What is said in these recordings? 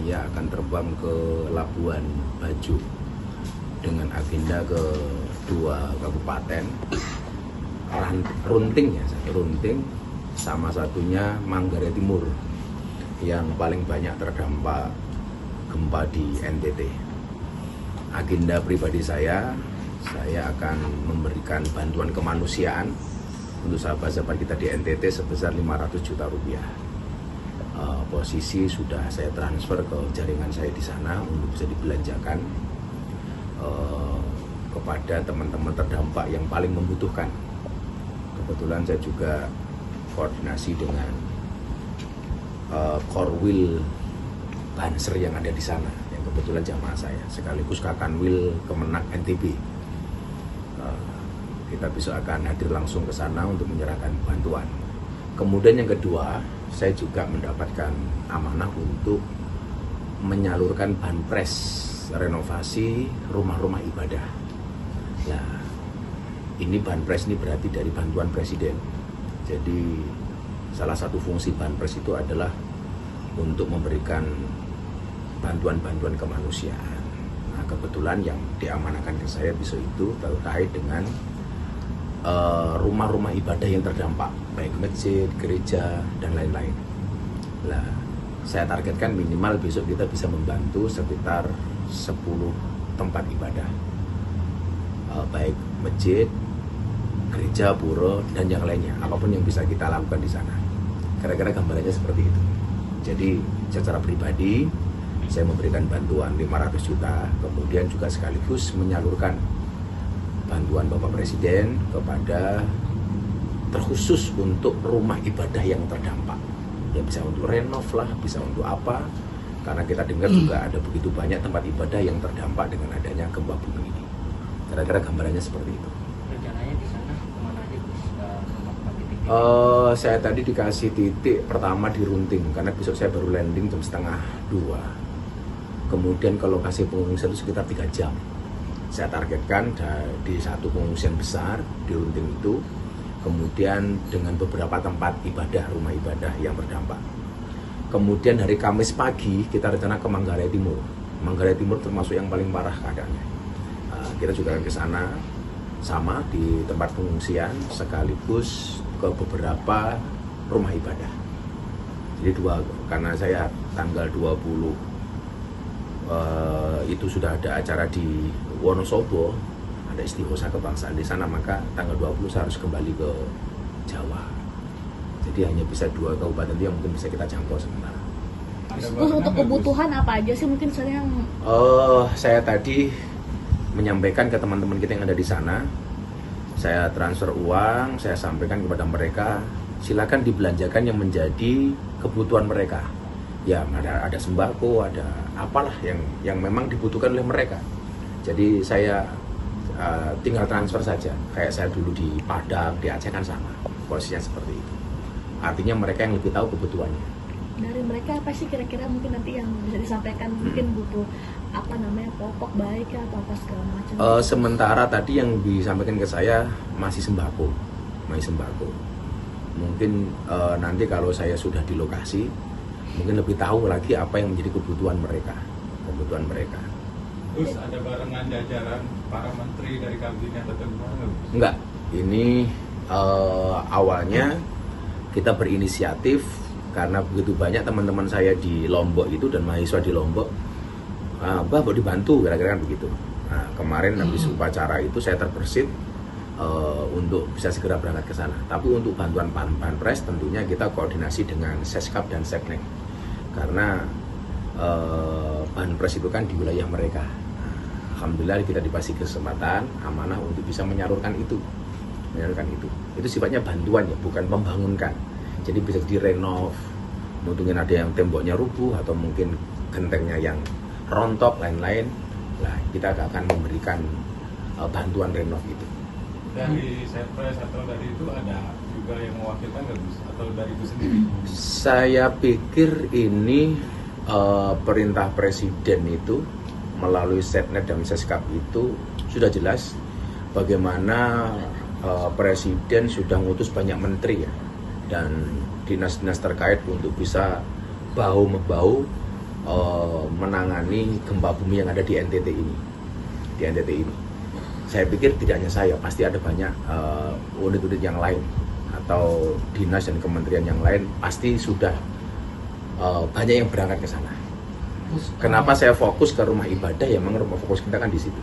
saya akan terbang ke Labuan Bajo dengan agenda ke 2 kabupaten, Runting ya, Runting sama satunya Manggarai Timur yang paling banyak terdampak gempa di NTT. Agenda pribadi saya akan memberikan bantuan kemanusiaan untuk sahabat-sahabat kita di NTT sebesar 500 juta rupiah. Posisi sudah saya transfer ke jaringan saya di sana untuk bisa dibelanjakan kepada teman-teman terdampak yang paling membutuhkan. Kebetulan saya juga koordinasi dengan Korwil Banser yang ada di sana, yang kebetulan jamaah saya, sekaligus Kakanwil Kemenak NTB. Kita besok akan hadir langsung ke sana untuk menyerahkan bantuan. Kemudian yang kedua, saya juga mendapatkan amanah untuk menyalurkan banpres renovasi rumah-rumah ibadah. Nah, ini banpres ini berarti dari bantuan presiden. Jadi salah satu fungsi banpres itu adalah untuk memberikan bantuan-bantuan kemanusiaan. Nah, kebetulan yang diamanahkan ke saya besok itu terkait dengan rumah-rumah ibadah yang terdampak, baik masjid, gereja, dan lain-lain. Nah, saya targetkan minimal besok kita bisa membantu sekitar 10 tempat ibadah, baik masjid, gereja, pura, dan yang lainnya, apapun yang bisa kita lakukan di sana. Kira-kira gambarannya seperti itu. Jadi secara pribadi saya memberikan bantuan 500 juta, kemudian juga sekaligus menyalurkan bantuan Bapak Presiden kepada terkhusus untuk rumah ibadah yang terdampak. Ya bisa untuk renov lah, bisa untuk apa, karena kita dengar juga ada begitu banyak tempat ibadah yang terdampak dengan adanya gempa bumi ini. Kira-kira gambarannya seperti itu. Rencananya di sana kemana aja Gus? Titik? Saya tadi dikasih titik pertama di Runting, karena besok saya baru landing jam 1:30. Kemudian ke lokasi pengungsian itu sekitar 3 jam. Saya targetkan di satu pengungsian besar di Runting itu, kemudian dengan beberapa tempat ibadah, rumah ibadah yang terdampak. Kemudian hari Kamis pagi kita rencana ke Manggarai Timur. Manggarai Timur termasuk yang paling parah keadaannya. Kita juga akan ke sana sama di tempat pengungsian sekaligus ke beberapa rumah ibadah. Jadi karena saya tanggal 20 itu sudah ada acara di Wonosobo, ada istighosa kebangsaan di sana, maka tanggal 20 saya harus kembali ke Jawa. Jadi hanya bisa 2 kabupaten yang mungkin bisa kita jangkau sementara. Terus untuk kebutuhan apa aja sih mungkin saya yang saya tadi menyampaikan ke teman-teman kita yang ada di sana, saya transfer uang, saya sampaikan kepada mereka, silakan dibelanjakan yang menjadi kebutuhan mereka. Ya ada sembako, ada apalah yang memang dibutuhkan oleh mereka. Jadi saya tinggal transfer saja, kayak saya dulu di Padang, di Aceh kan sama, posisinya seperti itu. Artinya mereka yang lebih tahu kebutuhannya. Dari mereka apa sih kira-kira mungkin nanti yang bisa disampaikan, mungkin butuh apa namanya, popok baik atau apa segala macam? Sementara tadi yang disampaikan ke saya masih sembako. Mungkin nanti kalau saya sudah di lokasi, mungkin lebih tahu lagi apa yang menjadi kebutuhan mereka. Terus ada barengan jajaran para menteri dari kabinet atau gimana? Enggak, ini awalnya kita berinisiatif karena begitu banyak teman-teman saya di Lombok itu dan mahasiswa di Lombok, Mbak mau dibantu, kira-kira kan begitu. Nah, kemarin habis upacara itu saya terbersit untuk bisa segera berangkat ke sana. Tapi untuk bantuan banpres tentunya kita koordinasi dengan Seskap dan Seknek, karena banpres itu kan di wilayah mereka. Alhamdulillah kita dikasih kesempatan amanah untuk bisa menyalurkan itu. Itu sifatnya bantuan ya, bukan membangunkan. Jadi bisa direnov, mungkin ada yang temboknya rubuh atau mungkin gentengnya yang rontok, lain-lain. Nah, kita akan memberikan bantuan renov itu. Dari Setpres atau dari itu ada juga yang mewakilkan nggak Gus? Atau dari itu sendiri? Saya pikir ini perintah presiden itu melalui Setnek dan Seskap itu sudah jelas bagaimana presiden sudah mengutus banyak menteri ya, dan dinas-dinas terkait untuk bisa bahu-membahu menangani gempa bumi yang ada di NTT ini. Di NTT ini, saya pikir tidak hanya saya, pasti ada banyak unit-unit yang lain atau dinas dan kementerian yang lain pasti sudah banyak yang berangkat ke sana. Kenapa saya fokus ke rumah ibadah? Ya memang rumah fokus kita kan di situ.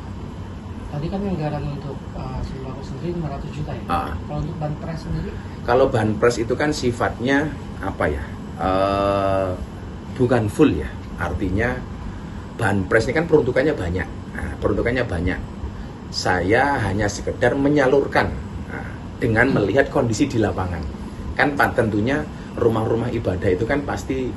Tadi kan anggaran untuk sembako sendiri 500 juta ya. Kalau untuk banpres sendiri? Kalau banpres itu kan sifatnya apa ya? Bukan full ya. Artinya banpres ini kan peruntukannya banyak. Nah, peruntukannya banyak. Saya hanya sekedar menyalurkan dengan melihat kondisi di lapangan. Kan tentunya rumah-rumah ibadah itu kan pasti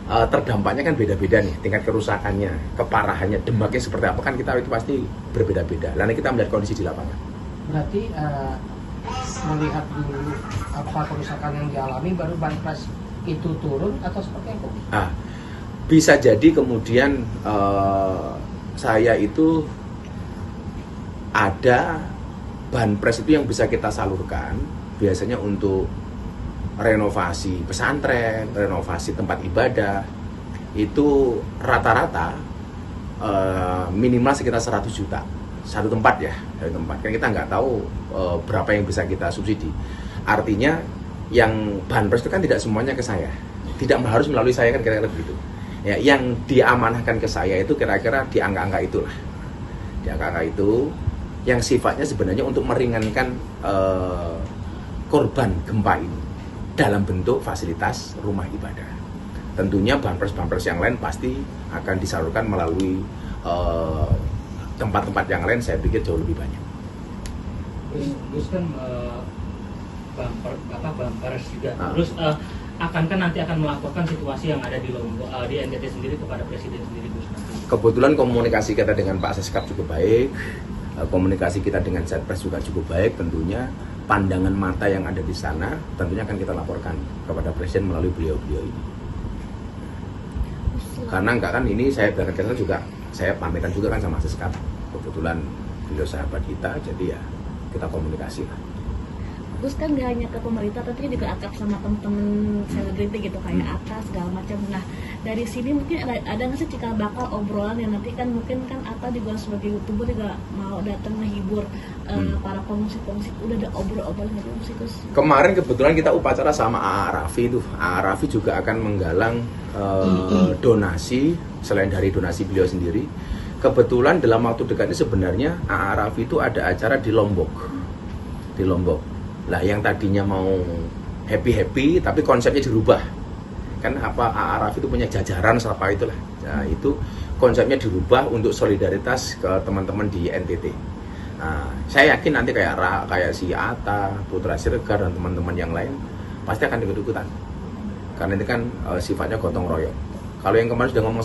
terdampaknya kan beda-beda nih, tingkat kerusakannya, keparahannya, dampaknya seperti apa kan kita itu pasti berbeda-beda. Lalu kita melihat kondisi di lapangan. Berarti melihat dulu apa kerusakan yang dialami baru banpres itu turun atau seperti apa? Bisa jadi kemudian saya itu ada banpres itu yang bisa kita salurkan biasanya untuk renovasi pesantren, renovasi tempat ibadah, itu rata-rata minimal sekitar 100 juta satu tempat ya, dari tempat. Kan kita nggak tahu berapa yang bisa kita subsidi. Artinya yang banpres itu kan tidak semuanya ke saya, tidak harus melalui saya kan kira-kira begitu. Ya, yang diamanahkan ke saya itu kira-kira di angka-angka itulah, di angka-angka itu yang sifatnya sebenarnya untuk meringankan korban gempa ini dalam bentuk fasilitas rumah ibadah. Tentunya banpres-banpres yang lain pasti akan disalurkan melalui tempat-tempat yang lain, saya pikir jauh lebih banyak. Terus kan banpres juga. Terus akankah nanti akan melaporkan situasi yang ada di Lombok, di NTT sendiri kepada Presiden sendiri, Gus? Kebetulan komunikasi kita dengan Pak Seskap cukup baik, komunikasi kita dengan Setpres juga cukup baik. Tentunya pandangan mata yang ada di sana tentunya akan kita laporkan kepada Presiden melalui beliau-beliau ini. Karena enggak kan ini saya berangkat ke sana juga, saya pamitan juga kan sama Seskap. Kebetulan beliau sahabat kita, jadi ya kita komunikasi lah. Gus kan gak hanya ke pemerintah, tapi juga akrab sama temen-temen selebriti gitu kayak Atta segala macam. Nah dari sini mungkin ada nggak sih cikal bakal obrolan yang nanti kan mungkin kan Atta juga sebagai YouTuber juga mau datang menghibur para pengungsi-pengungsi. Udah ada obrolan gitu sih Gus? Kemarin kebetulan kita upacara sama A.A. Raffi itu. A.A. Raffi juga akan menggalang donasi selain dari donasi beliau sendiri. Kebetulan dalam waktu dekat ini sebenarnya A.A. Raffi itu ada acara di Lombok. Di Lombok. Lah yang tadinya mau happy-happy tapi konsepnya dirubah. Kan apa A.A. Raffi itu punya jajaran apa itulah. Nah, itu konsepnya dirubah untuk solidaritas ke teman-teman di NTT. Nah, saya yakin nanti kayak si Atta, Putra Siregar dan teman-teman yang lain pasti akan ikut-ikutan. Karena ini kan sifatnya gotong royong. Kalau yang kemarin sudah ngomong